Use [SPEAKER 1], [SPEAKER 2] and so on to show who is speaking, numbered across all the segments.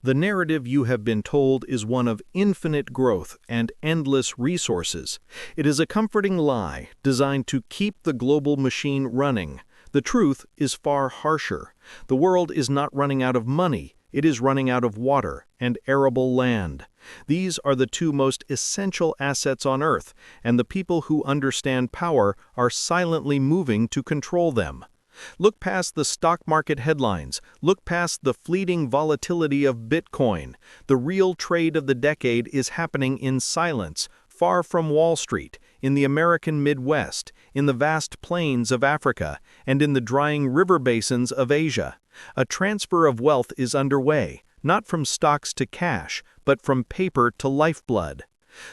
[SPEAKER 1] The narrative you have been told is one of infinite growth and endless resources. It is a comforting lie designed to keep the global machine running. The truth is far harsher. The world is not running out of money, it is running out of water and arable land. These are the two most essential assets on Earth, and the people who understand power are silently moving to control them. Look past the stock market headlines. Look past the fleeting volatility of Bitcoin. The real trade of the decade is happening in silence, far from Wall Street, in the American Midwest, in the vast plains of Africa, and in the drying river basins of Asia. A transfer of wealth is underway, not from stocks to cash, but from paper to lifeblood.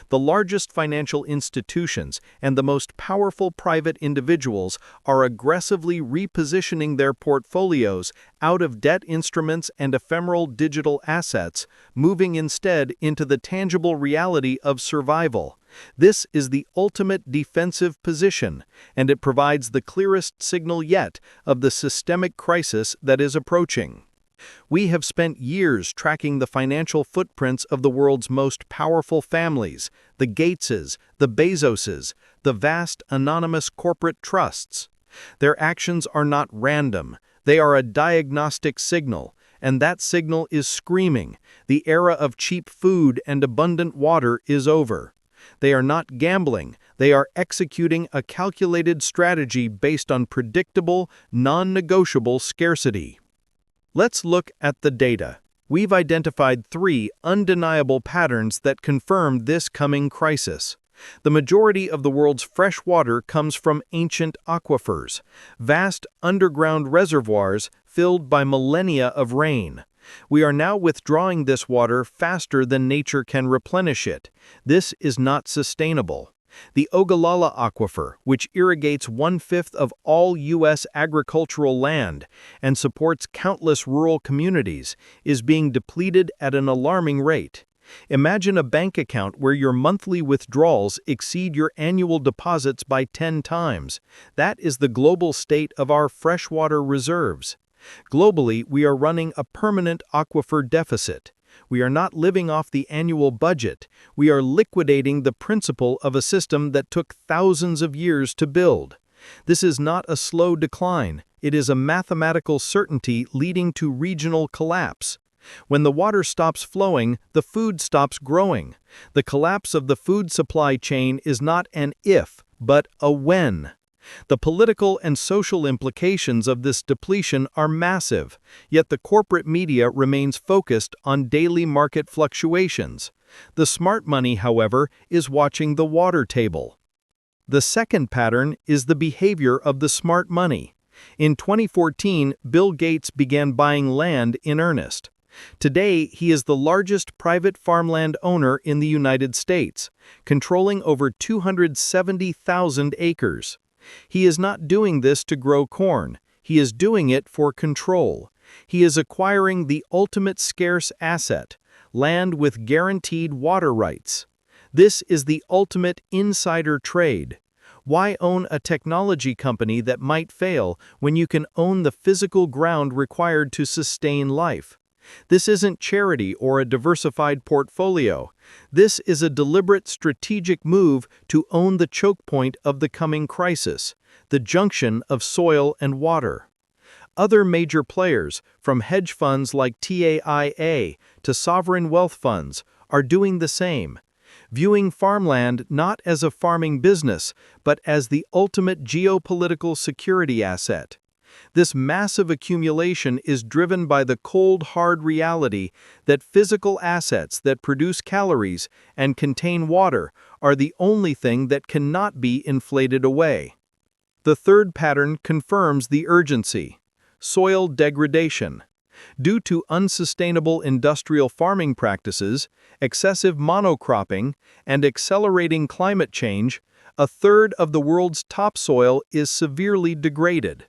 [SPEAKER 1] The largest financial institutions and the most powerful private individuals are aggressively repositioning their portfolios out of debt instruments and ephemeral digital assets, moving instead into the tangible reality of survival. This is the ultimate defensive position, and it provides the clearest signal yet of the systemic crisis that is approaching. We have spent years tracking the financial footprints of the world's most powerful families, the Gateses, the Bezoses, the vast anonymous corporate trusts. Their actions are not random, they are a diagnostic signal, and that signal is screaming. The era of cheap food and abundant water is over. They are not gambling, they are executing a calculated strategy based on predictable, non-negotiable scarcity. Let's look at the data. We've identified three undeniable patterns that confirm this coming crisis. The majority of the world's fresh water comes from ancient aquifers, vast underground reservoirs filled by millennia of rain. We are now withdrawing this water faster than nature can replenish it. This is not sustainable. The Ogallala Aquifer, which irrigates 1/5 of all U.S. agricultural land and supports countless rural communities, is being depleted at an alarming rate. Imagine a bank account where your monthly withdrawals exceed your annual deposits by 10 times. That is the global state of our freshwater reserves. Globally, we are running a permanent aquifer deficit. We are not living off the annual budget. We are liquidating the principle of a system that took thousands of years to build. This is not a slow decline. It is a mathematical certainty leading to regional collapse. When the water stops flowing, the food stops growing. The collapse of the food supply chain is not an if, but a when. The political and social implications of this depletion are massive, yet the corporate media remains focused on daily market fluctuations. The smart money, however, is watching the water table. The second pattern is the behavior of the smart money. In 2014, Bill Gates began buying land in earnest. Today, he is the largest private farmland owner in the United States, controlling over 270,000 acres. He is not doing this to grow corn. He is doing it for control. He is acquiring the ultimate scarce asset, land with guaranteed water rights. This is the ultimate insider trade. Why own a technology company that might fail when you can own the physical ground required to sustain life? This isn't charity or a diversified portfolio. This is a deliberate strategic move to own the choke point of the coming crisis, the junction of soil and water. Other major players, from hedge funds like TAIA to sovereign wealth funds, are doing the same, viewing farmland not as a farming business, but as the ultimate geopolitical security asset. This massive accumulation is driven by the cold, hard reality that physical assets that produce calories and contain water are the only thing that cannot be inflated away. The third pattern confirms the urgency: soil degradation. Due to unsustainable industrial farming practices, excessive monocropping, and accelerating climate change, a third of the world's topsoil is severely degraded.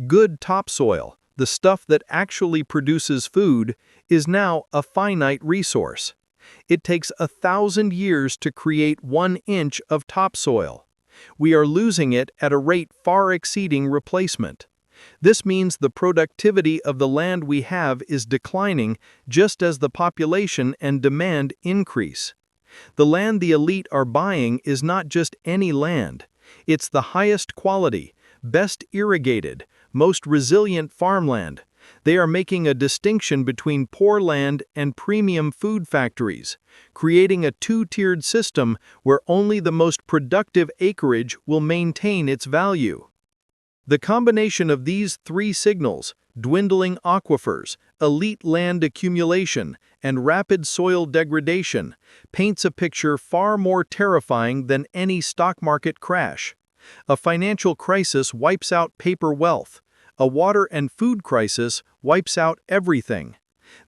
[SPEAKER 1] Good topsoil, the stuff that actually produces food, is now a finite resource. It takes 1,000 years to create 1 inch of topsoil. We are losing it at a rate far exceeding replacement. This means the productivity of the land we have is declining just as the population and demand increase. The land the elite are buying is not just any land. It's the highest quality, best irrigated, most resilient farmland. They are making a distinction between poor land and premium food factories, creating a two-tiered system where only the most productive acreage will maintain its value. The combination of these three signals, dwindling aquifers, elite land accumulation, and rapid soil degradation, paints a picture far more terrifying than any stock market crash. A financial crisis wipes out paper wealth. A water and food crisis wipes out everything.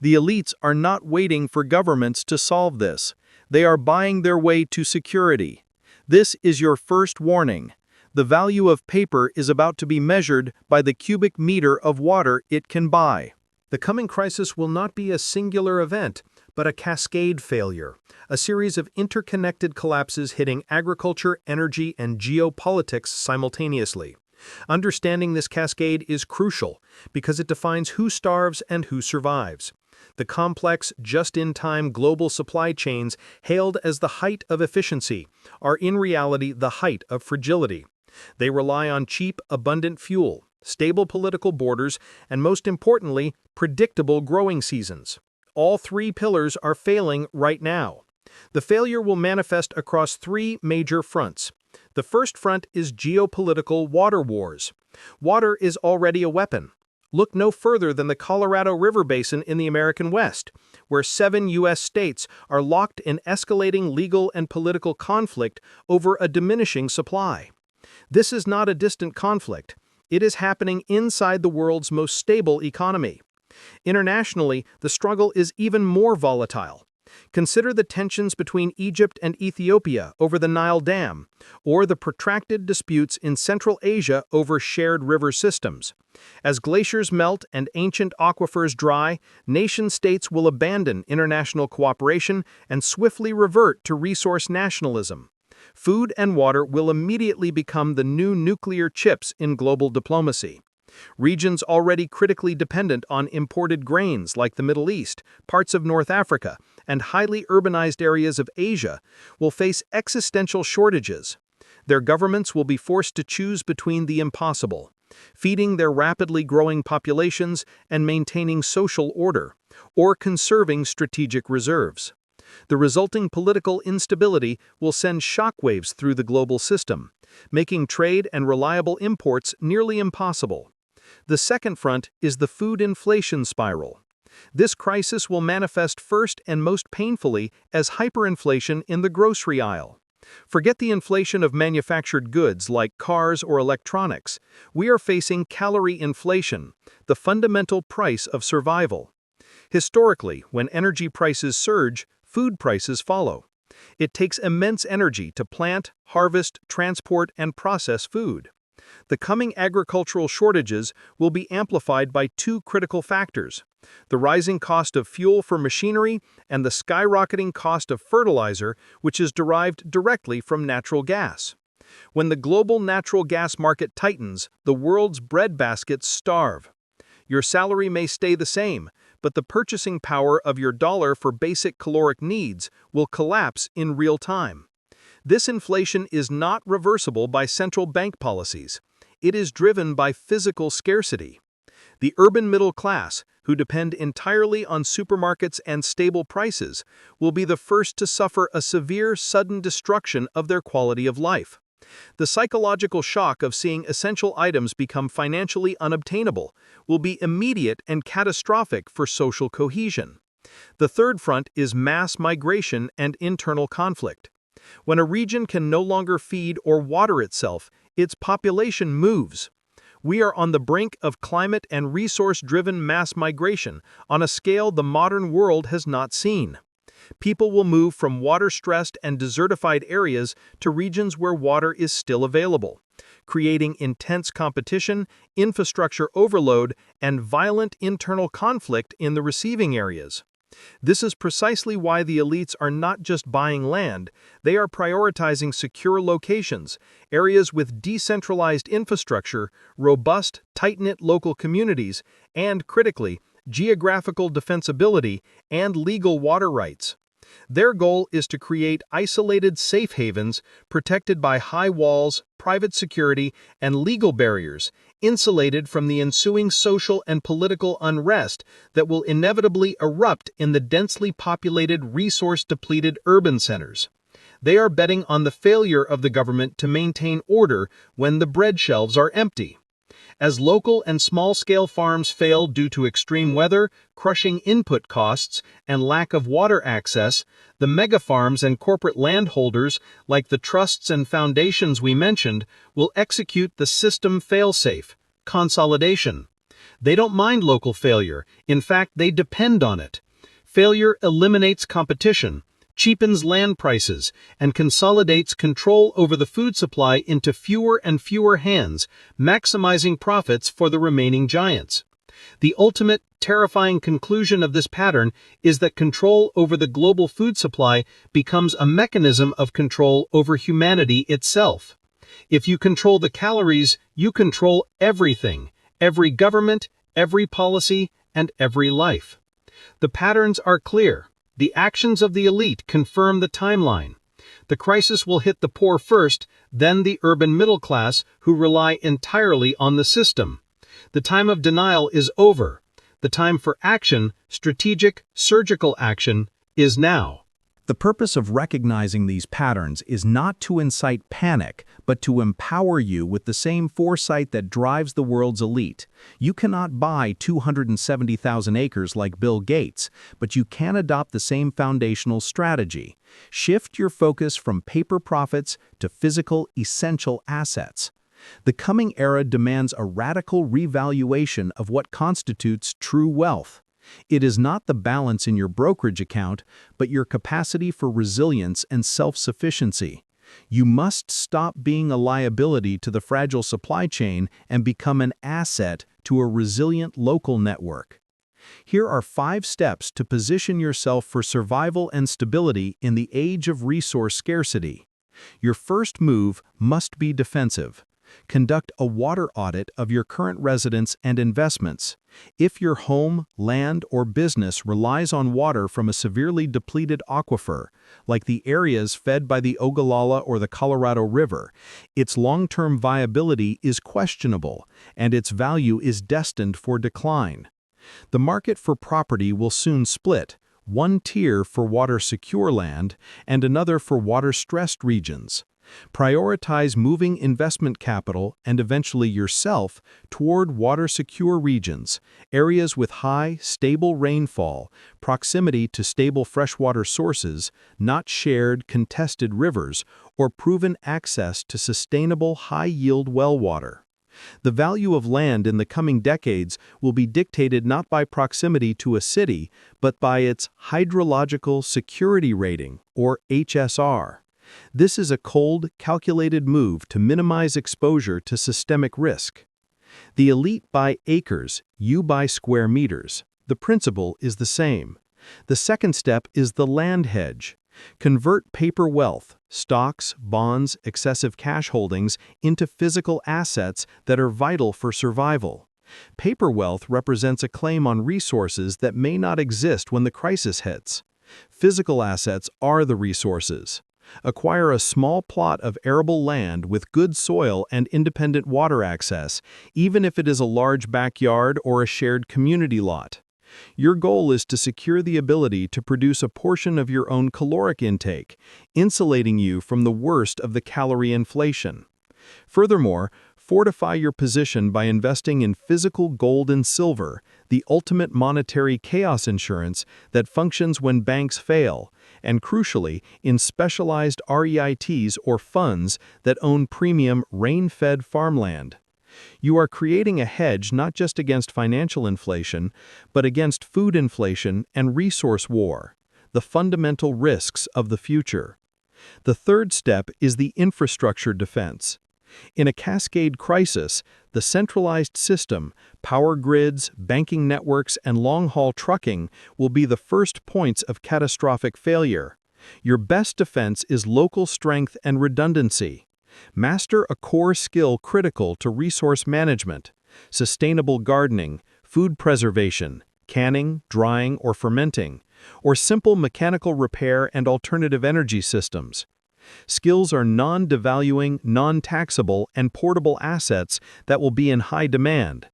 [SPEAKER 1] The elites are not waiting for governments to solve this. They are buying their way to security. This is your first warning. The value of paper is about to be measured by the cubic meter of water it can buy. The coming crisis will not be a singular event, but a cascade failure, a series of interconnected collapses hitting agriculture, energy, and geopolitics simultaneously. Understanding this cascade is crucial because it defines who starves and who survives. The complex, just-in-time global supply chains, hailed as the height of efficiency, are in reality the height of fragility. They rely on cheap, abundant fuel, stable political borders, and most importantly, predictable growing seasons. All three pillars are failing right now. The failure will manifest across three major fronts. The first front is geopolitical water wars. Water is already a weapon. Look no further than the Colorado River Basin in the American West, where 7 U.S. states are locked in escalating legal and political conflict over a diminishing supply. This is not a distant conflict. It is happening inside the world's most stable economy. Internationally, the struggle is even more volatile. Consider the tensions between Egypt and Ethiopia over the Nile Dam, or the protracted disputes in Central Asia over shared river systems. As glaciers melt and ancient aquifers dry, nation-states will abandon international cooperation and swiftly revert to resource nationalism. Food and water will immediately become the new nuclear chips in global diplomacy. Regions already critically dependent on imported grains like the Middle East, parts of North Africa, and highly urbanized areas of Asia will face existential shortages. Their governments will be forced to choose between the impossible: feeding their rapidly growing populations and maintaining social order, or conserving strategic reserves. The resulting political instability will send shockwaves through the global system, making trade and reliable imports nearly impossible. The second front is the food inflation spiral. This crisis will manifest first and most painfully as hyperinflation in the grocery aisle. Forget the inflation of manufactured goods like cars or electronics. We are facing calorie inflation, the fundamental price of survival. Historically, when energy prices surge, food prices follow. It takes immense energy to plant, harvest, transport, and process food. The coming agricultural shortages will be amplified by two critical factors: the rising cost of fuel for machinery and the skyrocketing cost of fertilizer, which is derived directly from natural gas. When the global natural gas market tightens, the world's breadbaskets starve. Your salary may stay the same, but the purchasing power of your dollar for basic caloric needs will collapse in real time. This inflation is not reversible by central bank policies. It is driven by physical scarcity. The urban middle class, who depend entirely on supermarkets and stable prices, will be the first to suffer a severe, sudden destruction of their quality of life. The psychological shock of seeing essential items become financially unobtainable will be immediate and catastrophic for social cohesion. The third front is mass migration and internal conflict. When a region can no longer feed or water itself, its population moves. We are on the brink of climate and resource-driven mass migration on a scale the modern world has not seen. People will move from water-stressed and desertified areas to regions where water is still available, creating intense competition, infrastructure overload, and violent internal conflict in the receiving areas. This is precisely why the elites are not just buying land, they are prioritizing secure locations, areas with decentralized infrastructure, robust, tight-knit local communities, and, critically, geographical defensibility and legal water rights. Their goal is to create isolated safe havens protected by high walls, private security, and legal barriers, insulated from the ensuing social and political unrest that will inevitably erupt in the densely populated, resource-depleted urban centers. They are betting on the failure of the government to maintain order when the bread shelves are empty. As local and small-scale farms fail due to extreme weather, crushing input costs, and lack of water access, the megafarms and corporate landholders, like the trusts and foundations we mentioned, will execute the system fail-safe, consolidation. They don't mind local failure. In fact, they depend on it. Failure eliminates competition, cheapens land prices, and consolidates control over the food supply into fewer and fewer hands, maximizing profits for the remaining giants. The ultimate, terrifying conclusion of this pattern is that control over the global food supply becomes a mechanism of control over humanity itself. If you control the calories, you control everything, every government, every policy, and every life. The patterns are clear. The actions of the elite confirm the timeline. The crisis will hit the poor first, then the urban middle class who rely entirely on the system. The time of denial is over. The time for action, strategic, surgical action, is now.
[SPEAKER 2] The purpose of recognizing these patterns is not to incite panic, but to empower you with the same foresight that drives the world's elite. You cannot buy 270,000 acres like Bill Gates, but you can adopt the same foundational strategy. Shift your focus from paper profits to physical, essential assets. The coming era demands a radical revaluation of what constitutes true wealth. It is not the balance in your brokerage account, but your capacity for resilience and self-sufficiency. You must stop being a liability to the fragile supply chain and become an asset to a resilient local network. Here are 5 steps to position yourself for survival and stability in the age of resource scarcity. Your first move must be defensive. Conduct a water audit of your current residence and investments. If your home, land, or business relies on water from a severely depleted aquifer, like the areas fed by the Ogallala or the Colorado River, its long-term viability is questionable, and its value is destined for decline. The market for property will soon split, one tier for water-secure land and another for water-stressed regions. Prioritize moving investment capital and eventually yourself toward water-secure regions, areas with high, stable rainfall, proximity to stable freshwater sources, not shared, contested rivers, or proven access to sustainable, high-yield well water. The value of land in the coming decades will be dictated not by proximity to a city, but by its Hydrological Security Rating, or HSR. This is a cold, calculated move to minimize exposure to systemic risk. The elite buy acres, you buy square meters. The principle is the same. The second step is the land hedge. Convert paper wealth, stocks, bonds, excessive cash holdings, into physical assets that are vital for survival. Paper wealth represents a claim on resources that may not exist when the crisis hits. Physical assets are the resources. Acquire a small plot of arable land with good soil and independent water access, even if it is a large backyard or a shared community lot. Your goal is to secure the ability to produce a portion of your own caloric intake, insulating you from the worst of the calorie inflation. Furthermore, fortify your position by investing in physical gold and silver, the ultimate monetary chaos insurance that functions when banks fail, and crucially, in specialized REITs or funds that own premium rain-fed farmland. You are creating a hedge not just against financial inflation, but against food inflation and resource war, the fundamental risks of the future. The third step is the infrastructure defense.
[SPEAKER 1] In a cascade crisis, the centralized system, power grids, banking networks, and long-haul trucking will be the first points of catastrophic failure. Your best defense is local strength and redundancy. Master a core skill critical to resource management: sustainable gardening, food preservation, canning, drying, or fermenting, or simple mechanical repair and alternative energy systems. Skills are non-devaluing, non-taxable, and portable assets that will be in high demand.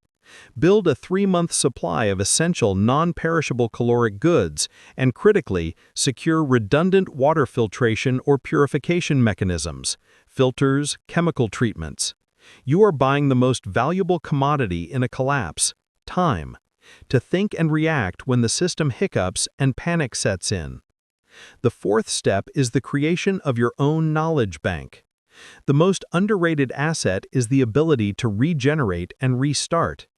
[SPEAKER 1] Build a 3-month supply of essential non-perishable caloric goods and, critically, secure redundant water filtration or purification mechanisms, filters, chemical treatments. You are buying the most valuable commodity in a collapse: time, to think and react when the system hiccups and panic sets in. The fourth step is the creation of your own knowledge bank. The most underrated asset is the ability to regenerate and restart.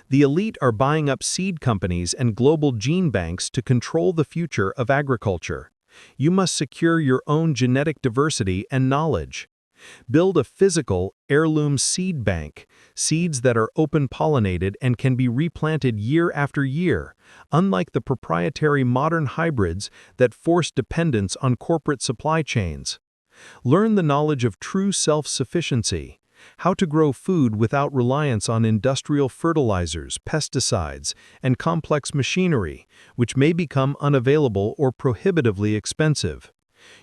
[SPEAKER 1] The elite are buying up seed companies and global gene banks to control the future of agriculture. You must secure your own genetic diversity and knowledge. Build a physical, heirloom seed bank, seeds that are open-pollinated and can be replanted year after year, unlike the proprietary modern hybrids that force dependence on corporate supply chains. Learn the knowledge of true self-sufficiency: how to grow food without reliance on industrial fertilizers, pesticides, and complex machinery, which may become unavailable or prohibitively expensive.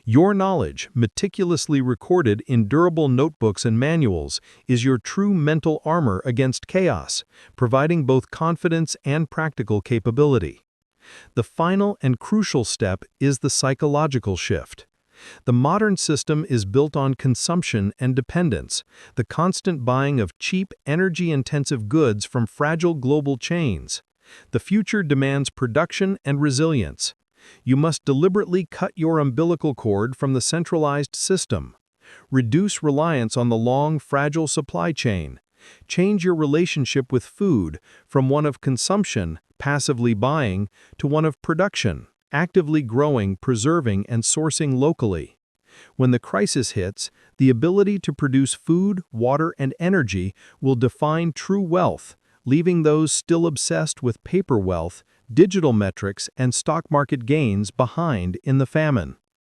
[SPEAKER 1] Your knowledge, meticulously recorded in durable notebooks and manuals, is your true mental armor against chaos, providing both confidence and practical capability. The final and crucial step is the psychological shift. The modern system is built on consumption and dependence, the constant buying of cheap, energy-intensive goods from fragile global chains. The future demands production and resilience. You must deliberately cut your umbilical cord from the centralized system. Reduce reliance on the long, fragile supply chain. Change your relationship with food from one of consumption, passively buying, to one of production, actively growing, preserving, and sourcing locally. When the crisis hits, the ability to produce food, water, and energy will define true wealth, leaving those still obsessed with paper wealth, digital metrics, and stock market gains behind in the famine.